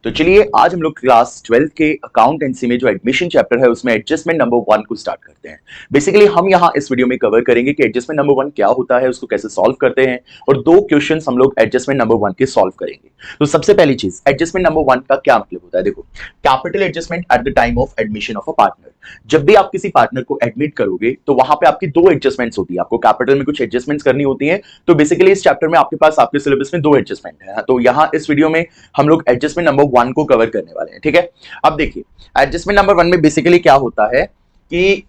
तो चलिए आज हम लोग क्लास 12 के अकाउंटेंसी में जो एडमिशन चैप्टर है उसमें एडजस्टमेंट नंबर 1 को स्टार्ट करते हैं। बेसिकली हम यहाँ इस वीडियो में कवर करेंगे कि एडजस्टमेंट नंबर 1 क्या होता है, उसको कैसे सॉल्व करते हैं और दो क्वेश्चंस हम लोग एडजस्टमेंट नंबर 1 के सॉल्व करेंगे। तो सबसे पहली चीज, एडजस्टमेंट नंबर 1 का क्या मतलब होता है। देखो, capital adjustment at the time of admission of a partner. जब भी आप किसी पार्टनर को एडमिट करोगे तो वहां पे आपकी दो एडजस्टमेंट्स होती है, आपको कैपिटल में कुछ एडजस्टमेंट्स करनी होती है। तो बेसिकली इस चैप्टर में आपके पास आपके सिलेबस में दो एडजस्टमेंट है। तो यहाँ इस वीडियो में हम लोग एडजस्टमेंट नंबर 1 को कवर करने वाले हैं, ठीक है। अब देखिए, एडजस्टमेंट नंबर 1 में बेसिकली क्या होता है कि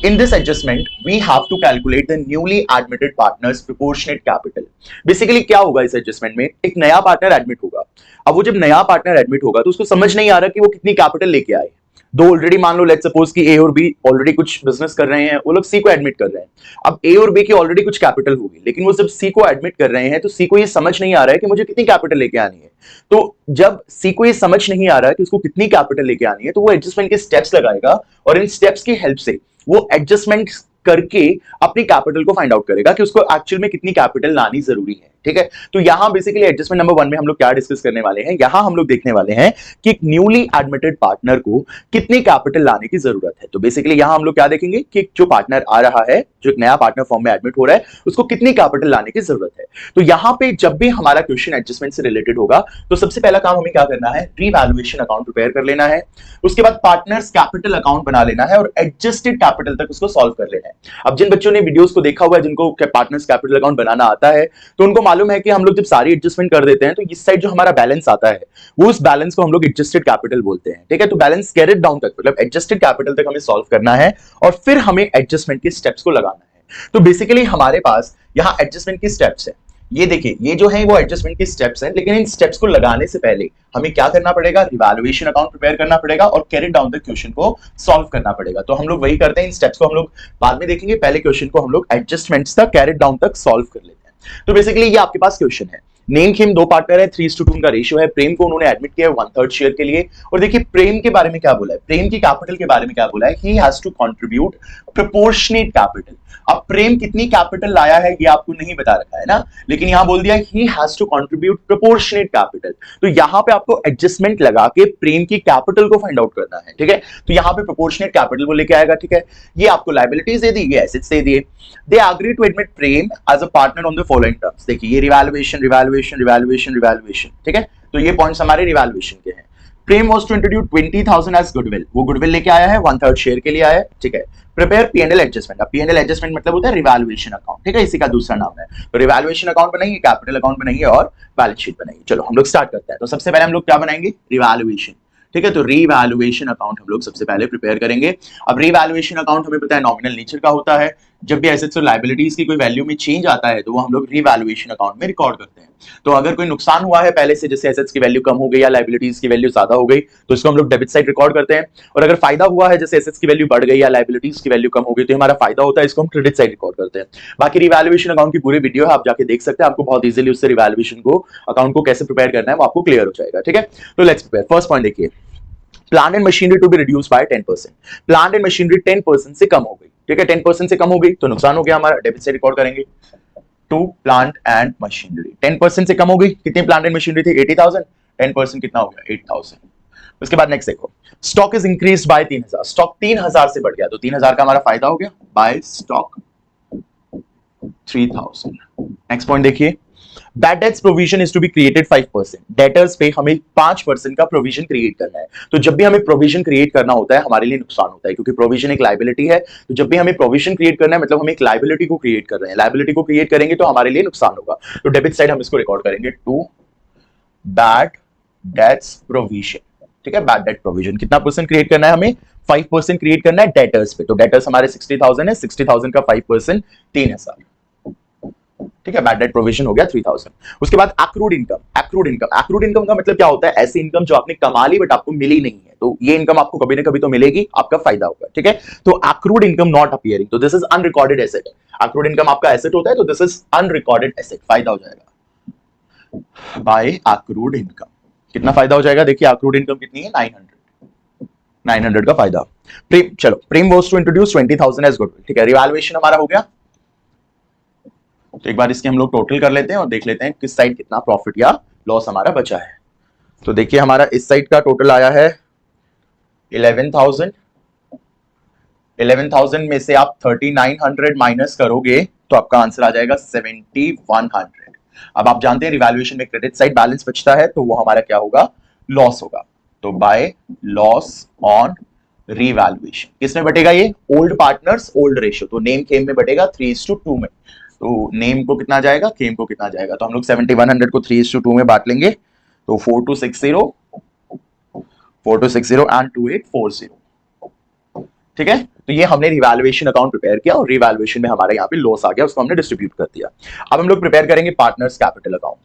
in this adjustment we have to calculate the newly admitted partners proportionate capital। Basically क्या होगा इस एडजस्टमेंट में, एक नया पार्टनर एडमिट होगा। अब वो जब नया पार्टनर एडमिट होगा तो उसको समझ नहीं आ रहा कि वो कितनी कैपिटल लेके आए। दो ऑलरेडी मान लो, लेट्स सपोज कि ए और बी ऑलरेडी कुछ बिजनेस कर रहे हैं, वो लोग सी को एडमिट कर रहे हैं। अब ए और बी की ऑलरेडी कुछ कैपिटल होगी, लेकिन वो जब सी को एडमिट कर रहे हैं तो सी को ये समझ नहीं आ रहा है कि मुझे कितनी कैपिटल लेके आनी है। तो जब सी को ये समझ नहीं आ रहा है कि उसको कितनी कैपिटल लेके आनी है तो वो एडजस्टमेंट के स्टेप्स लगाएगा और इन स्टेप्स की हेल्प से वो एडजस्टमेंट करके अपनी कैपिटल को फाइंड आउट करेगा कि उसको एक्चुअल में कितनी कैपिटल लानी जरूरी है, ठीक है। तो यहां बेसिकली एडजस्टमेंट नंबर 1 में हम लोग क्या डिस्कस करने वाले हैं, यहां हम लोग देखने वाले हैं कि एक न्यूली एडमिटेड पार्टनर को कितनी कैपिटल लाने की जरूरत है। तो बेसिकली यहां हम लोग क्या देखेंगे कि जो पार्टनर आ रहा है, जो एक नया पार्टनर फॉर्म में एडमिट हो रहा है, उसको कितनी कैपिटल लाने की जरूरत है। तो यहां पे जब भी हमारा क्वेश्चन एडजस्टमेंट से रिलेटेड होगा तो सबसे पहला काम हमें क्या करना है, रीवैल्यूएशन अकाउंट प्रिपेयर कर लेना है। उसके बाद पार्टनर्स कैपिटल अकाउंट बना लेना है और एडजस्टेड कैपिटल तक उसको सॉल्व कर लेना है। अब जिन बच्चों ने वीडियोस को देखा हुआ है, जिनको पार्टनर्स कैपिटल अकाउंट बनाना आता है, तो उनको मालूम है कि हम लोग जब सारी एडजस्टमेंट कर देते हैं तो इस साइड जो हमारा बैलेंस आता है वो उस बैलेंस को हम लोग एडजस्टेड कैपिटल बोलते हैं, ठीक है। तो बैलेंस कैरिड डाउन तक, मतलब एडजस्टेड कैपिटल तक हमें सॉल्व करना है और फिर हमें एडजस्टमेंट के स्टेप्स को लगाना है। तो बेसिकली हमारे पास यहाँ एडजस्टमेंट की स्टेप्स है। ये देखिए, ये जो है वो एडजस्टमेंट की स्टेप्स हैं, लेकिन इन स्टेप्स को लगाने से पहले हमें क्या करना पड़ेगा, रिवैल्यूएशन अकाउंट प्रिपेयर करना पड़ेगा और कैरी डाउन द क्वेश्चन को सॉल्व करना पड़ेगा। तो हम लोग वही करते हैं, इन स्टेप्स को हम लोग बाद में देखेंगे, पहले क्वेश्चन को हम लोग एडजस्टमेंट्स तक, कैरी डाउन तक सॉल्व कर लेते हैं। तो बेसिकली ये आपके पास क्वेश्चन है। नेम खेम दो पार्टनर है, 3:2 उनका रेशियो है। प्रेम को उन्होंने एडमिट किया है 1/3 शेयर के लिए। और देखिए प्रेम के बारे में क्या बोला है, प्रेम की कैपिटल के बारे में क्या बोला है, he has to contribute proportionate capital. अब प्रेम कितनी कैपिटल लाया है ये आपको नहीं बता रखा है ना, लेकिन यहां बोल दिया he has to contribute proportionate capital. तो यहां पे आपको एडजस्टमेंट लगा के प्रेम की कैपिटल को फाइंड आउट करना है, ठीक है। तो यहां पे प्रोपोर्शनेट कैपिटल वो लेके आएगा, ठीक है। ये आपको लायबिलिटीज दे दी, ये एसेट्स दे दिए। They agree to admit Prem as a partner on the following terms. देखिए ये रिवैल्यूएशन रिवैल्यूएशन रिवैल्यूएशन रिवैल्यूएशन, ठीक है। तो ये पॉइंट्स हमारे रिवैल्यूएशन के हैं। Prem was to introduce 20,000 as goodwill, वो गुडविल लेके आया है, 1/3 शेयर के लिए आया है, ठीक है। Prepare PNL adjustment. अब पीएनएल एडजस्टमेंट मतलब होता है रिवैल्यूएशन अकाउंट, ठीक है, इसी का दूसरा नाम है। तो रिवैल्यूएशन अकाउंट बनाइए, कैपिटल अकाउंट बनाइए और बैलेंस शीट बनाइए। चलो हम लोग स्टार्ट करते हैं। तो सबसे पहले हम लोग क्या बनाएंगे, रिवैल्यूएशन, ठीक है। तो रीवैल्यूएशन अकाउंट हम लोग सबसे पहले प्रिपेयर करेंगे। अब रीवैल्यूएशन अकाउंट हमें पता है नॉमिनल नेचर का होता है। जब भी एसेट्स और लायबिलिटीज की कोई वैल्यू में चेंज आता है तो वो हम लोग रीवैल्यूएशन अकाउंट में रिकॉर्ड करते हैं। तो अगर कोई नुकसान हुआ है पहले से, जैसे एसेट्स की वैल्यू कम हो गई या लायबिलिटीज की वैल्यू ज्यादा हो गई, तो इसको हम लोग डेबिट साइड रिकॉर्ड करते हैं। और अगर फायदा हुआ है, जैसे एसेट्स की वैल्यू बढ़ गई या लायबिलिटीज की वैल्यू कम हो गई, तो हमारा फायदा होता है, इसको हम क्रेडिट साइड रिकॉर्ड करते हैं। बाकी रिवैल्यूएशन अकाउंट की पूरी वीडियो है, आप जाके देख सकते हैं, आपको बहुत इजीली उससे रिवैल्यूएशन को अकाउंट को कैसे प्रिपेयर करना है वो आपको क्लियर हो जाएगा, ठीक है। तो लेट्स प्रिपेयर। फर्स्ट पॉइंट देखिए, plant and machinery to be reduce by 10%। Plant and machinery 10% से कम हो गई, ठीक है। 10% से कम हो गई तो नुकसान हो गया हमारा, डेबिट से रिकॉर्ड करेंगे। टू प्लांट एंड मशीनरी 10% से कम हो गई। कितनी प्लांट एंड मशीनरी थी, 80,000। 10% कितना हो गया, 8,000। उसके बाद नेक्स्ट देखो, stock is increased by 3,000। Stock 3,000 से बढ़ गया तो 3,000 का हमारा फायदा हो गया, बाय स्टॉक 3,000। नेक्स्ट पॉइंट देखिए, bad debts provision is to be created 5%। Debtors पे हमें 5% का प्रोविजन क्रिएट करना है। तो जब भी हमें प्रोविजन क्रिएट करना होता है हमारे लिए नुकसान होता है, क्योंकि प्रोविजन एक लायबिलिटी है। तो जब भी हमें प्रोविजन क्रिएट करना है मतलब हम एक लायबिलिटी को क्रिएट कर रहे हैं, लायबिलिटी को क्रिएट करेंगे तो हमारे लिए नुकसान होगा। तो डेबिट साइड हम इसको रिकॉर्ड करेंगे, टू बैड डेट्स प्रोविजन, ठीक है। बैड डेट प्रोविजन कितना परसेंट क्रिएट करना है हमें, 5% क्रिएट करना है डेटर्स पे। तो डेटर्स हमारे 60,000 है, 60,000 का 5% 3,000, ठीक है। बैड डेट प्रोविजन हो गया 3,000। उसके बाद accrued income. Accrued income, accrued income का मतलब क्या होता है, ऐसी इनकम जो आपने कमा ली बट आपको मिली नहीं है। तो ये इनकम आपको कभी ना कभी तो मिलेगी, आपका फायदा होगा, ठीक है। तो एक्रूड इनकम नॉट अपीयरिंग, तो this is unrecorded asset. Accrued income आपका एसेट होता है तो दिस इज अनरिकॉर्डेड एसेट, फायदा हो जाएगा बाय एक्रूड इनकम। कितना फायदा हो जाएगा, देखिए एक्रूड इनकम कितनी है, 900 का फायदा। प्रेम, चलो Prem was to introduce 20,000 as goodwill, ठीक है। रिवैल्यूएशन हमारा हो गया। तो एक बार इसके हम लोग टोटल कर लेते हैं और देख लेते हैं किस साइड कितना प्रॉफिट या लॉस हमारा बचा है। तो देखिए हमारा इस साइड का टोटल आया है 11,000। 11,000 में से आप 3,900 माइनस करोगे तो आपका आंसर आ जाएगा 7,100। अब आप जानते हैं रिवैल्यूएशन में क्रेडिट साइड बैलेंस बचता है तो वो हमारा क्या होगा, लॉस होगा। तो बाय लॉस ऑन रिवैल्यूएशन किसमें बटेगा, ये ओल्ड पार्टनर्स ओल्ड रेशियो, तो नेम केम में बटेगा 3:2 में। तो नेम को कितना जाएगा, केम को कितना जाएगा, तो हम लोग 7,100 को 3:2 में बांट लेंगे। तो 4260 एंड 2840। ठीक है, तो ये हमने रिवैल्यूएशन अकाउंट प्रिपेयर किया और रिवैल्यूएशन में हमारे यहाँ पे लॉस आ गया, उसको हमने डिस्ट्रीब्यूट कर दिया। अब हम लोग प्रिपेयर करेंगे पार्टनर्स कैपिटल अकाउंट।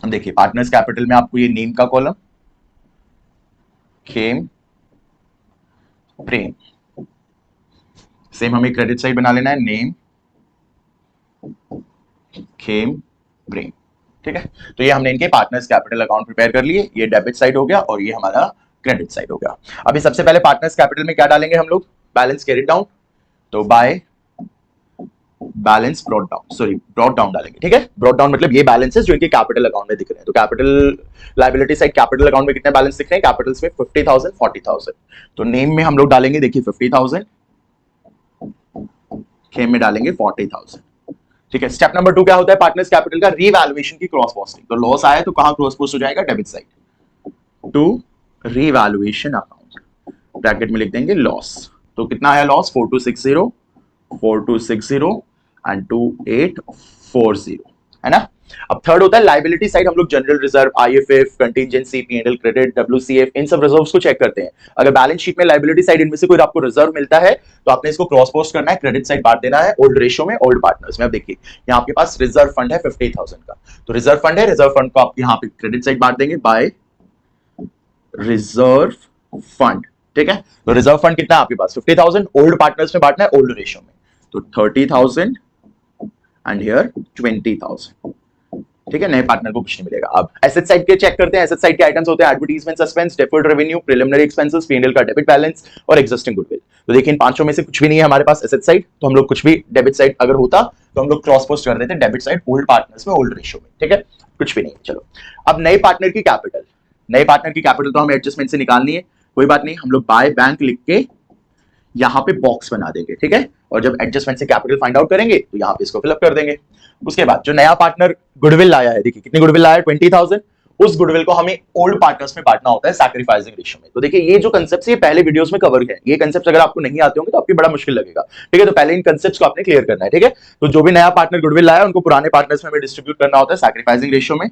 हम देखिए पार्टनर्स कैपिटल में आपको ये नेम का कॉलम, केम, प्रेम, सेम हमें क्रेडिट साइड बना लेना है, नेम, केम, प्रेम। ठीक है, तो ये हमने इनके पार्टनर्स कैपिटल अकाउंट प्रिपेयर कर लिए, ये डेबिट साइड हो गया और ये हमारा क्रेडिट साइड हो गया। अभी सबसे पहले पार्टनर्स कैपिटल में क्या डालेंगे हम लोग, बैलेंस कैरिड डाउन, तो by balance brought down, sorry brought down डालेंगे। ठीक है, ब्रॉट डाउन मतलब ये बैलेंसेस जो इनके कैपिटल अकाउंट में दिख रहे हैं। तो capital liability side capital account में कितने बैलेंस दिख रहे हैं, कैपिटल्स में 50,000 40,000। तो नेम में हम लोग डालेंगे देखिए 50,000, केम में डालेंगे 40,000। ठीक है, स्टेप नंबर 2 क्या होता है पार्टनर्स कैपिटल का, रीवैल्यूएशन की क्रॉस पोस्टिंग। तो लॉस आया तो कहां क्रॉस पोस्ट हो जाएगा, debit side to revaluation account, bracket में लिख देंगे लॉस। तो कितना आया लॉस, 4260 एंड 2840, है ना। अब थर्ड होता है लायबिलिटी साइड, हम लोग general reserve, IFF, contingency, PNL credit, WCF, इन सब रिजर्व्स को चेक करते हैं। अगर बैलेंस शीट में लायबिलिटी साइड इनमें से कोई आपको रिजर्व मिलता है तो आपने इसको क्रॉस पोस्ट करना है, क्रेडिट साइड बांट देना है ओल्ड रेशियो में, ओल्ड पार्टनर्स में। अब देखिए यहाँ आपके पास रिजर्व फंड है 50,000 का, तो रिजर्व फंड है, रिजर्व फंड को आप यहाँ पे क्रेडिट साइड बांट देंगे बाय रिजर्व फंड। ठीक है, तो रिजर्व फंड कितना है आपके पास 50,000, ओल्ड पार्टनर्स में बांटना है ओल्ड रेशियो में, तो 30,000 एंड हियर 20,000। ठीक है, नए पार्टनर को कुछ नहीं मिलेगा। अब एसेट साइड के चेक करते हैं, एसेट साइड के आइटम्स होते हैं advertisement, suspense, deferred revenue, preliminary expenses, PNL का डेबिट बैलेंस और एक्जिस्टिंग गुडविल। तो देखिए इन पांचों में से कुछ भी नहीं है हमारे पास एसेट साइड, तो हम लोग कुछ भी डेबिट साइड अगर होता तो हम लोग क्रॉस पोस्ट कर देते डेबिट साइड ओल्ड पार्टनर्स में ओल्ड रेशियो में। ठीक है, कुछ भी नहीं। चलो अब नए पार्टनर की कैपिटल, नए पार्टनर की कैपिटल तो हमें एडजस्टमेंट से निकालनी है, कोई बात नहीं, हम लोग बाय बैंक लिख के यहाँ पे बॉक्स बना देंगे। ठीक है, और जब एडजस्टमेंट से कैपिटल फाइंड आउट करेंगे तो यहाँ पे इसको फिलअप कर देंगे। उसके बाद जो नया पार्टनर गुडविल लाया है, देखिए कितनी गुडविल लाया है 20,000, उस गुडविल को हमें ओल्ड पार्टनर्स में बांटना होता है सैक्रिफाइसिंग रेशियो में। तो देखिए ये जो कंसेप्ट है ये पहले वीडियोस में कवर है, ये कंसेप्ट अगर आपको नहीं आते होंगे तो आपको बड़ा मुश्किल लगेगा। ठीक है, तो पहले इन कंसेप्ट्स को आपने क्लियर करना है। ठीक है, तो जो भी नया पार्टनर गुडविल लाया उनको पुराने पार्टनर्स में हमें डिस्ट्रीब्यूट करना होता है सैक्रिफाइसिंग रेशियो में।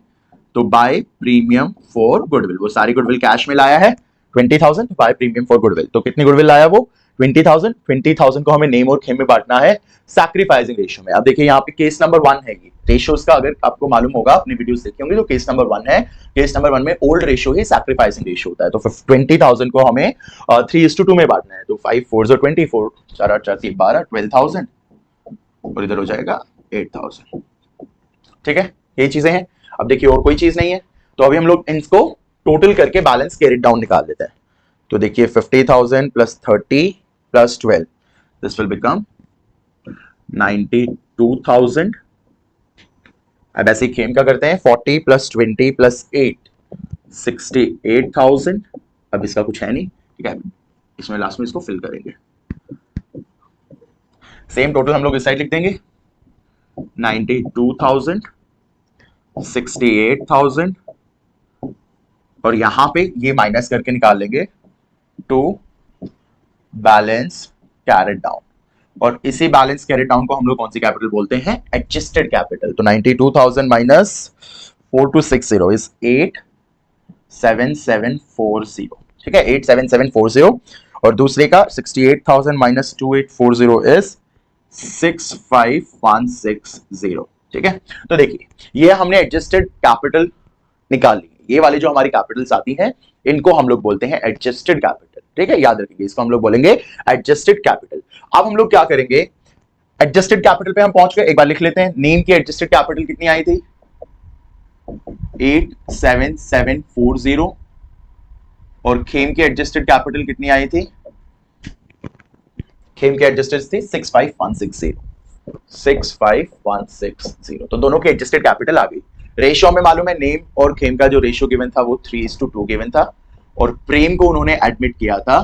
तो बाय प्रीमियम फॉर गुडविल, वो सारी गुडविल कैश में लाया है 20,000, तो बाय प्रीमियम फॉर गुडविल, तो कितनी गुडविल लाया वो 20,000। 20,000 को हमें नेम और खेम में बांटना है सैक्रिफाइसिंग रेशियो में। अब देखिए यहाँ पे केस नंबर 1 है, ये रेशियोज का अगर आपको मालूम होगा, अपनी वीडियोस देखी होंगी, तो केस नंबर 1 है। केस नंबर 1 में ओल्ड रेशियो ही सैक्रिफाइसिंग रेशियो होता है। तो 20,000 को हमें 3:2 में बांटना है। तो 5 4 24, 4 8 4 3 12, 12,000 और इधर हो जाएगा 8,000। ठीक है, ये चीजें हैं। अब देखिए और कोई चीज नहीं है, तो अभी हम लोग इनको टोटल करके बैलेंस कैरिड डाउन निकाल लेते हैं। तो देखिए 50,000 plus 30 plus 12, this will become 92,000। अब ऐसे ही खेम का करते हैं, 40 प्लस 20 प्लस 8 68,000। अब इसका कुछ है नहीं, ठीक है, इसमें लास्ट में इसको फिल करेंगे। सेम टोटल हम लोग इस साइड लिख देंगे 92,000 68,000 और यहां पे ये माइनस करके निकाल लेंगे टू बैलेंस कैरिड डाउन। और इसी बैलेंस कैरिड डाउन को हम लोग कौन सी कैपिटल बोलते हैं, एडजस्टेड कैपिटल। तो 92,000 माइनस 4260 इज 87740। ठीक है, 87740 और दूसरे का 68,000 माइनस 2840 इज 65,160। ठीक है, तो देखिए ये हमने एडजस्टेड कैपिटल निकाल ली। ये वाली जो हमारी कैपिटल्स आती हैं इनको हम लोग बोलते हैं एडजस्टेड कैपिटल। ठीक है, याद रखिए इसको हम लोग बोलेंगे एडजस्टेड कैपिटल। अब हम लोग क्या करेंगे, एडजस्टेड कैपिटल पे हम पहुंच गए, एक बार लिख लेते हैं। नेम की एडजस्टेड कैपिटल कितनी आई थी 87740 और खेम की एडजस्टेड कैपिटल कितनी आई थी, खेम की एडजस्टेड थी 65,160। तो दोनों की एडजस्टेड कैपिटल आ गई। रेशियो में मालूम है नेम और खेम का जो रेशियो गिवन था वो 3:2 गिवन था, और प्रेम को उन्होंने एडमिट किया था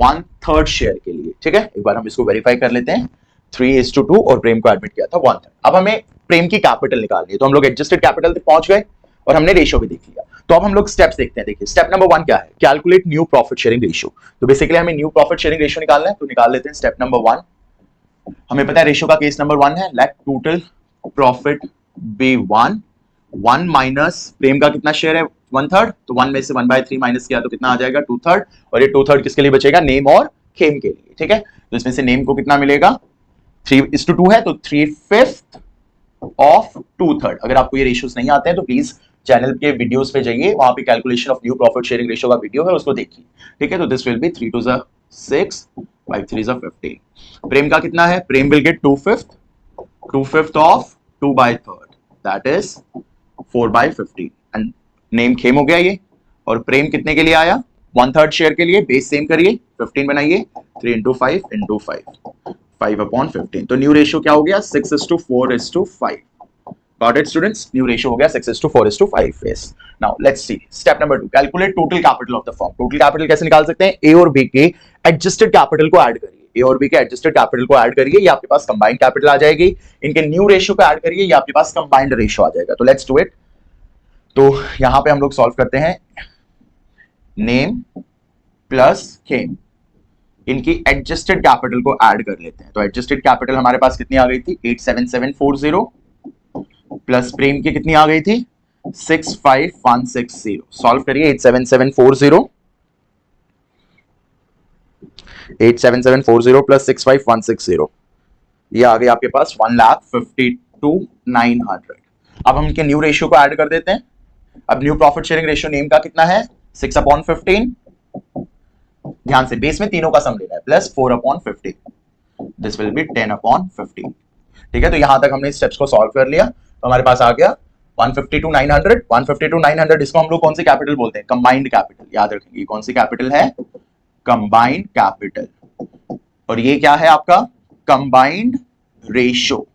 1/3 शेयर के लिए। ठीक है, एक बार हम इसको वेरीफाई कर लेते हैं। 3:2 और प्रेम को एडमिट किया था 1/3। अब हमें प्रेम की कैपिटल निकालनी है, तो हम लोग एडजस्टेड कैपिटल तक पहुंच गए और हमने रेशियो भी देख लिया। तो अब हम लोग स्टेप्स देखते हैं। देखिए स्टेप नंबर 1 क्या है, calculate new profit sharing ratio. तो बेसिकली हमें न्यू प्रॉफिट शेयरिंग रेशियो निकालना है, तो निकाल लेते हैं। स्टेप नंबर 1, हमें पता है रेशियो का केस नंबर 1 है, let total profit be 1 minus Prem का कितना शेयर है 1/3, तो 1 में से 1/3 माइनस किया तो कितना आ जाएगा 2/3, और ये 2/3 किसके लिए बचेगा, नेम और खेम के लिए। ठीक है, तो इसमें से नेम को कितना मिलेगा 3:2 है, तो 3/5 ऑफ 2/3। अगर आपको ये रेशियोज नहीं आते हैं तो प्लीज चैनल के वीडियोस पे जाइए, वहां पे calculation of new profit sharing ratio का वीडियो है, उसको देखिए। ठीक है, तो दिस विल बी 3 2 6 5 3 15। प्रेम का कितना है, Prem will get 2/5 of 2/3, that is 4/15, and नेम खेम हो गया ये। और प्रेम कितने के लिए आया 1/3 शेयर के लिए, बेस सेम करिए 15 बनाइए, 3 × 5 × 5 5/15। तो न्यू रेशियो क्या हो गया 6:4:5। Got it students? New ratio हो गया 6:4:5. Yes. Now let's see. Step number 2. Calculate total capital of the firm. Total capital कैसे निकाल सकते हैं? A और B के adjusted capital को ऐड करिए। A और B के adjusted capital को ऐड करिए, ये आपके पास combined capital आ जाएगी। इनके new ratio को ऐड करिए, ये आपके पास combined ratio आ जाएगा। तो let's do it. तो यहां पे हम लोग सॉल्व करते हैं। नेम प्लस खेम, इनकी एडजस्टेड कैपिटल को ऐड कर लेते हैं। तो एडजस्टेड कैपिटल हमारे पास कितनी आ गई थी 87740, प्लस प्रेम की कितनी आ गई थी 65160। सॉल्व करिए 87740 प्लस 65160, ये आ गई आपके पास 1,52,900। अब हम इनके न्यू रेशियो को ऐड कर देते हैं। अब new profit sharing ratio name का कितना है 6/15, ध्यान से बेस में तीनों का सम लेना है, प्लस 4/15, दिस विल बी 10/15। ठीक है, तो यहां तक हमने स्टेप्स को सॉल्व कर लिया, तो हमारे पास आ गया 152,900। 152,900 इसको हम लोग कौन सी कैपिटल बोलते हैं, कंबाइंड कैपिटल। याद रखेंगे कौन सी कैपिटल है, कंबाइंड कैपिटल, और ये क्या है आपका कंबाइंड रेशियो।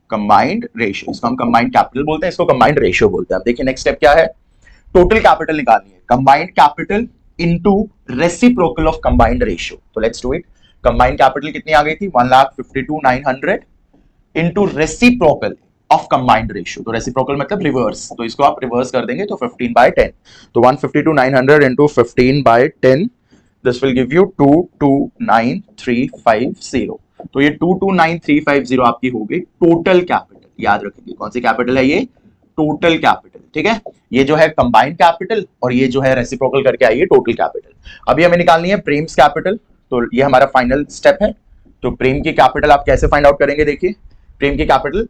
कंबाइंड रेशियो, इसको हम कंबाइंड कैपिटल बोलते हैं, इसको कंबाइंड रेशियो बोलते हैं। अब देखिए नेक्स्ट स्टेप क्या है, टोटल कैपिटल निकालनी है, combined capital into reciprocal of combined ratio. तो let's do it. Combined capital कितनी आ गई थी 1,52,900 into reciprocal of combined ratio. तो रेसिप्रोकल मतलब रिवर्स, तो इसको आप रिवर्स कर देंगे तो 15/10। तो 152,900 into 15/10, this will give you 229,350। तो ये 229,350 आपकी हो गई टोटल कैपिटल। याद रखेंगे कौन सी कैपिटल है ये, टोटल कैपिटल। ठीक है, ये जो है कंबाइंड कैपिटल और ये जो है रेसिप्रोकल करके आई है टोटल कैपिटल। अभी हमें निकालनी है प्रेम्स कैपिटल, तो ये हमारा फाइनल स्टेप है। तो प्रेम की कैपिटल आप कैसे फाइंड आउट करेंगे, देखिए प्रेम की capital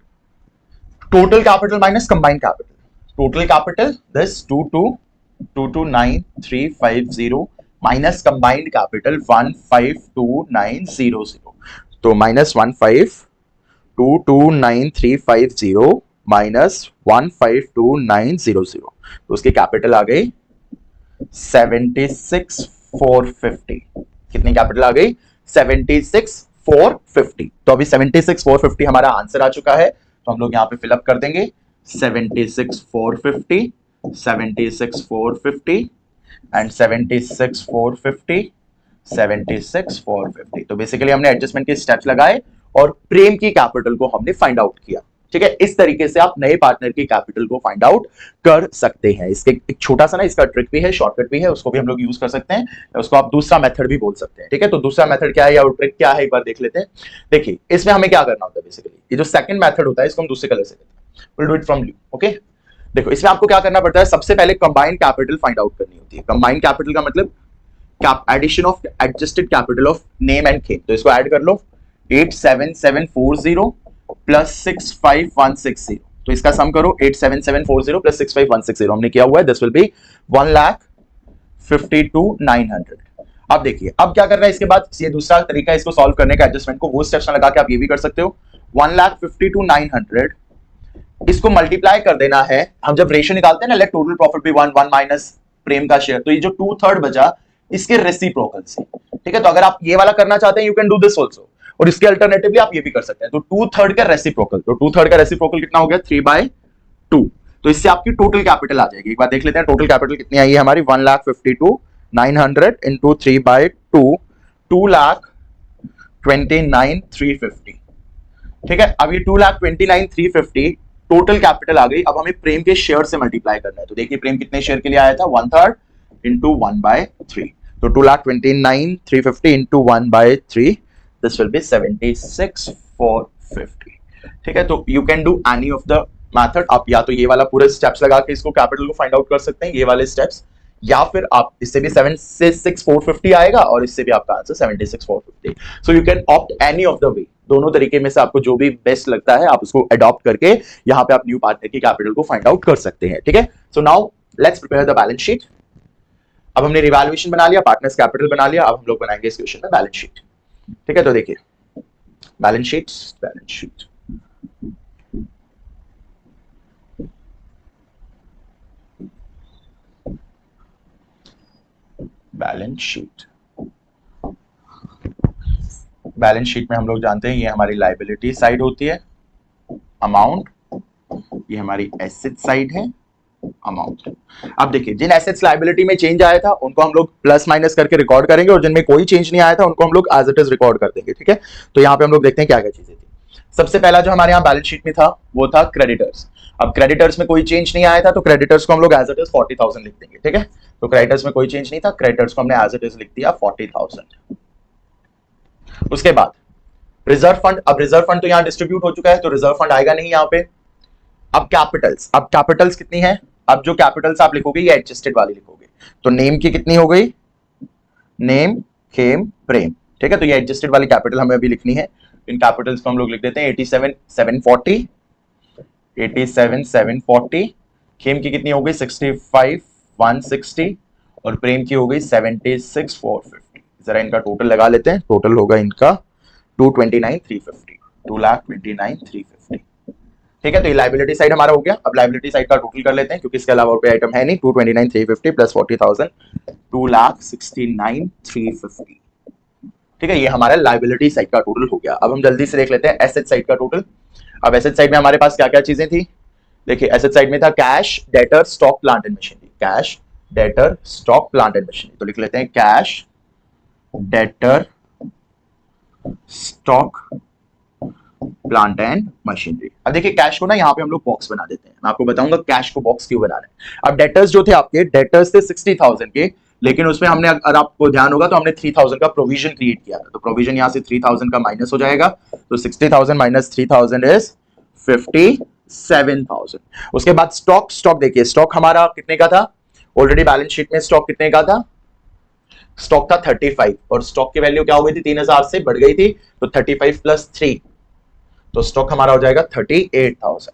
total capital minus combined capital. Total capital this 229,350 minus combined capital 152,900। तो माइनस 152,9,350 माइनस 152,900, तो उसकी कैपिटल आ गई 76,450। कितनी कैपिटल आ गई 76,450। तो अभी 76,450 हमारा आंसर आ चुका है, तो हम लोग यहाँ पे फिलअप कर देंगे 76,450, 76,450 एंड 76,450, 76,450। तो बेसिकली हमने एडजस्टमेंट के स्टेप्स लगाए और प्रेम की कैपिटल को हमने फाइंड आउट किया। ठीक है, इस तरीके से आप नए पार्टनर की कैपिटल को फाइंड आउट कर सकते हैं। इसके एक छोटा सा ना इसका ट्रिक भी है, शॉर्टकट भी है, उसको भी हम लोग यूज कर सकते हैं, उसको आप दूसरा मेथड भी बोल सकते हैं। ठीक है, तो दूसरा मेथड क्या है या ट्रिक क्या है एक बार देख लेते हैं। देखिए इसमें हमें क्या करना होता है, बेसिकली ये जो सेकंड मेथड होता है इसको हम दूसरे कलर से करते हैं, will do it from you. Okay, देखो इसमें आपको क्या करना पड़ता है, सबसे पहले कंबाइंड कैपिटल फाइंड आउट करनी होती है। कंबाइंड कैपिटल का मतलब addition of adjusted capital of Nem and Khem. तो इसको ऐड कर लो 87740 प्लस 65160। तो इसका सम करो 87740 प्लस 65160 हमने किया हुआ है, दिस विल बी 1,52,900। अब देखिए अब क्या करना है इसके बाद, ये दूसरा तरीका है इसको सॉल्व करने का, एडजस्टमेंट को वो स्टेप्स लगा के आप ये भी कर सकते हो। 1,52,900 इसको मल्टीप्लाई कर देना है। हम जब रेशियो निकालते हैं ना, let total profit be 1 minus Prem का शेयर, तो ये जो 2/3 बचा इसके रेसिप्रोकल से। ठीक है, तो अगर आप ये वाला करना चाहते हैं you can do this also, और इसके अल्टरनेटिवली आप ये भी कर सकते हैं। तो 2/3 का रेसिप्रोकल, तो 2/3 का रेसिप्रोकल कितना हो गया 3/2। तो इससे आपकी टोटल कैपिटल आ जाएगी। एक बार देख लेते हैं टोटल कैपिटल कितनी आई है हमारी, 1,52,900 इंटू 3/2, 2,29,350। ठीक है, अब ये 2,29,350 टोटल कैपिटल आ गई। अब हमें प्रेम के शेयर से मल्टीप्लाई करना है। तो देखिए प्रेम कितने शेयर के लिए आया था, 1/3 इंटू 1/3। तो 2,29,350 इंटू 1/3, दिस विल बी 76,450। ठीक है, तो you can do any of the method. आप या तो ये वाला पूरे स्टेप्स लगा के इसको कैपिटल को फाइंड आउट कर सकते हैं, ये वाले स्टेप्स, या फिर आप इससे भी 76,450 आएगा और इससे भी आपका answer 76,450। So you can opt any of the way. दोनों तरीके में से आपको जो भी बेस्ट लगता है आप उसको अडॉप्ट करके यहां पे आप न्यू पार्टनर की कैपिटल को फाइंड आउट कर सकते हैं। ठीक है, so now let's prepare the balance sheet. अब हमने रिवैल्यूएशन बना लिया, पार्टनर्स कैपिटल बना लिया, अब हम लोग बनाएंगे इस क्वेश्चन में बैलेंस शीट। ठीक है, तो देखिए balance sheet, balance sheet, balance sheet. Balance sheet में हम लोग जानते हैं ये हमारी लायबिलिटी साइड होती है, अमाउंट, ये हमारी एसेट साइड है, अमाउंट। अब देखिए जिन एसेट्स लायबिलिटी में चेंज आया था उनको हम लोग प्लस माइनस करके रिकॉर्ड करेंगे और जिनमें कोई चेंज नहीं आया था उनको हम लोग एज इट इज रिकॉर्ड कर देंगे। ठीक है, तो यहाँ पे हम लोग देखते हैं क्या क्या चीजें थी। सबसे पहला जो हमारे यहाँ बैलेंस शीट में था वो था क्रेडिटर्स। अब क्रेडिटर्स में कोई चेंज नहीं आया था तो क्रेडिटर्स को हम लोग एज इट इज 40,000 लिख देंगे। ठीक है, तो क्रेडिटर्स में कोई चेंज नहीं था, क्रेडिटर्स को हमने एज इट इज लिख दिया 40,000। उसके बाद रिजर्व फंड, अब रिजर्व फंड तो यहाँ डिस्ट्रीब्यूट हो चुका है तो रिजर्व फंड आएगा नहीं यहाँ पे। अब कैपिटल्स, अब कैपिटल्स कितनी है, अब जो कैपिटल्स आप लिखोगे ये एडजस्टेड वाली लिखोगे। तो नेम की कितनी हो गई, नेम, खेम, प्रेम। ठीक है, तो ये एडजस्टेड वाली कैपिटल हमें अभी लिखनी है। इन कैपिटल्स को हम लोग लिख देते हैं 87,740, 87,740। खेम की कितनी हो गई 65,160 और प्रेम की हो गई 76,450। जरा इनका टोटल लगा लेते हैं, टोटल होगा इनका 229,350, 2,29,350। ठीक है, तो ये लायबिलिटी साइड हमारा हो गया। अब लायबिलिटी साइड का टोटल कर लेते हैं क्योंकि इसके अलावा और कोई आइटम है नहीं। 229,350 प्लस 40,000, 2,69,350। ठीक है, ये हमारा लायबिलिटी साइड का टोटल हो गया। अब हम जल्दी से देख लेते हैं एसेट साइड का टोटल। अब एसेट साइड में हमारे पास क्या क्या चीजें थी, देखिए एसेट साइड में था cash, debtor, stock, plant and machinery. Cash, debtor, stock, plant and machinery. तो लिख लेते हैं cash, debtor, stock, plant and machinery. अब देखिए कैश को ना यहाँ पे हम लोग बॉक्स बना देते हैं। मैं आपको बताऊंगा कैश को बॉक्स क्यों बना रहे हैं। अब डेटर्स जो थे आपके, डेटर्स थे 60,000 के, लेकिन उसमें हमने, अगर आपको ध्यान होगा तो हमने 3,000 का प्रोविजन क्रिएट किया था। तो प्रोविजन यहाँ से 3,000 का माइनस हो जाएगा, तो 60,000 माइनस 3,000 इज 57,000। उसके बाद स्टॉक, स्टॉक देखिए स्टॉक हमारा कितने का था, ऑलरेडी बैलेंस शीट में स्टॉक कितने का था, स्टॉक था 35 और स्टॉक की वैल्यू क्या हो गई थी, 3,000 से बढ़ गई थी, तो 35 प्लस 3, तो स्टॉक हमारा हो जाएगा 38,000।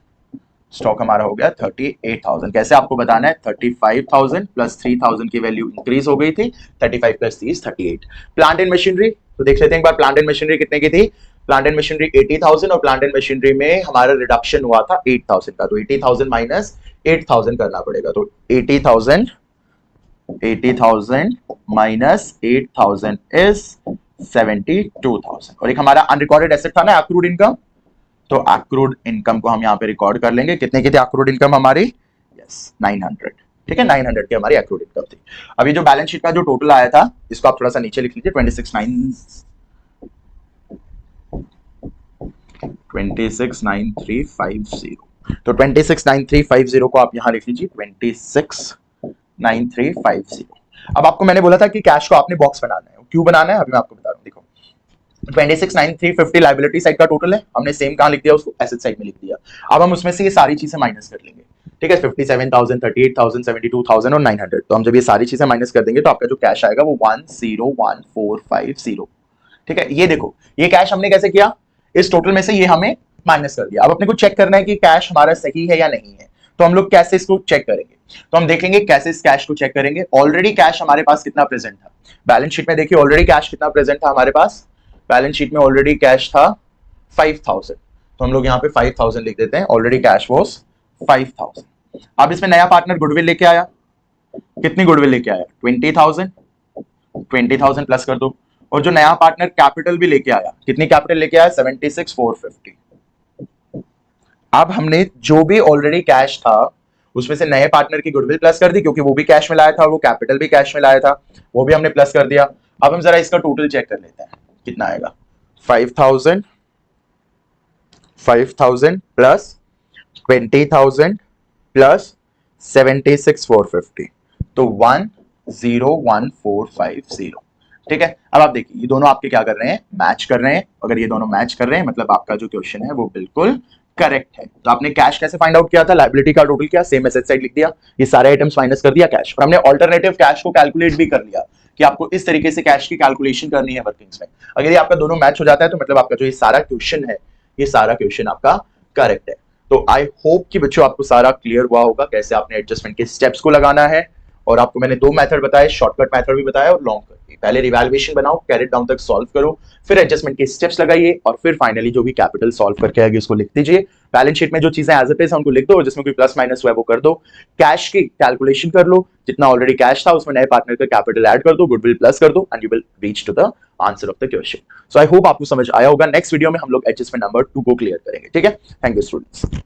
स्टॉक हमारा हो गया 38,000। कैसे आपको बताना है, 35,000 प्लस 3,000 की वैल्यू इंक्रीज हो गई थी, 35 प्लस 30 38। प्लांट एंड मशीनरी, तो देख लेते हैं एक बार प्लांट एंड मशीनरी कितने की थी। प्लांट एंड मशीनरी 80,000 और प्लांट एंड मशीनरी में हमारा रिडक्शन हुआ था 8,000 का, तो 80,000 माइनस 8,000 करना पड़ेगा। तो 80,000 माइनस 8,000 इज 72,000। और एक हमारा अनरिकॉर्डेड एसेट था ना एक्रूड इनकम, तो एक्रूड इनकम को हम यहाँ पे रिकॉर्ड कर लेंगे। कितने की थी एक्रूड इनकम हमारी, यस 900। ठीक है, 900 की हमारी एक्रूड इनकम थी। अभी जो बैलेंस शीट का जो टोटल आया था इसको आप थोड़ा सा नीचे लिख लीजिए, 26,9350। तो 26,9350 को आप यहाँ लिख लीजिए, 26,9350। अब आपको मैंने बोला था कि कैश को आपने बॉक्स बनाना है, क्यों बनाना है अभी मैं आपको बता रहा हूँ। देखो 26,9350 लायबिलिटी साइड का टोटल है, हमने सेम कहां लिख दिया उसको, एसेट साइड में लिख दिया। अब हम उसमें से ये सारी चीजें माइनस कर लेंगे। ठीक है, 57,000, 38,000, 72,000 और 900। तो हम जब ये सारी चीजें माइनस कर देंगे तो आपका जो कैश आएगा वो 101,450। ठीक है, ये देखो ये कैश हमने कैसे किया, इस टोटल में से ये हमें माइनस कर दिया। अब अपने को चेक करना है कि कैश हमारा सही है या नहीं है, तो हम लोग कैसे इसको चेक करेंगे, तो हम देखेंगे कैसे इस कैश को चेक करेंगे। ऑलरेडी कैश हमारे पास कितना प्रेजेंट था, बैलेंस शीट में देखिए ऑलरेडी कैश कितना प्रेजेंट था हमारे पास, बैलेंस शीट में ऑलरेडी कैश था 5,000, तो हम लोग यहाँ पे 5,000 लिख देते हैं, ऑलरेडी कैश वॉज 5,000। अब इसमें नया पार्टनर गुडविल लेके आया, कितनी गुडविल लेके आया 20,000, 20,000 प्लस कर दो। और जो नया पार्टनर कैपिटल भी लेके आया, कितनी कैपिटल लेके आया 76,450। अब हमने जो भी ऑलरेडी कैश था उसमें से नए पार्टनर की गुडविल प्लस कर दी क्योंकि वो भी कैश में लाया था और वो कैपिटल भी कैश में लाया था, वो भी हमने प्लस कर दिया। अब हम जरा इसका टोटल चेक कर लेते हैं कितना आएगा। 5,000 प्लस 20,000 प्लस 76,450, तो 101,450। ठीक है, अब आप देखिए ये दोनों आपके क्या कर रहे हैं, मैच कर रहे हैं। अगर ये दोनों मैच कर रहे हैं मतलब आपका जो क्वेश्चन है वो बिल्कुल करेक्ट है। तो आपने कैश कैसे फाइंड आउट किया था, लायबिलिटी का टोटल किया, सेम एसेट साइड लिख दिया, ये सारे आइटम्स माइनस कर दिया कैश, और हमने ऑल्टरनेटिव कैश को कैलकुलेट भी कर लिया कि आपको इस तरीके से कैश की कैलकुलेशन करनी है वर्किंग्स में। अगर ये आपका दोनों मैच हो जाता है तो मतलब आपका जो ये सारा क्वेश्चन है, ये सारा क्वेश्चन आपका करेक्ट है। तो आई होप कि बच्चों आपको सारा क्लियर हुआ होगा कैसे आपने एडजस्टमेंट के स्टेप्स को लगाना है। और आपको मैंने दो मेथड बताए, शॉर्टकट मेथड भी बताया और लॉन्ग कट भी। पहले रिवैल्यूएशन बनाओ, कैरेट डाउन तक सॉल्व करो, फिर एडजस्टमेंट के स्टेप्स लगाइए और फिर फाइनली जो भी कैपिटल सॉल्व करके आएगी उसको लिख दीजिए। बैलेंस शीट में जो चीजें एज इट इज उनको लिख दो और जिसमें कोई प्लस माइनस हुआ है वो कर दो। कैश की कैलकुलेशन कर लो, जितना ऑलरेडी कैश था उसमें नए पार्टनर का कैपिटल ऐड कर दो, गुडविल प्लस कर दो and you will reach to the answer of the question. So I hope आपको समझ आया होगा। नेक्स्ट वीडियो में हम लोग एडजस्टमेंट नंबर 2 को क्लियर करेंगे। ठीक है, थैंक यू स्टूडेंट्स।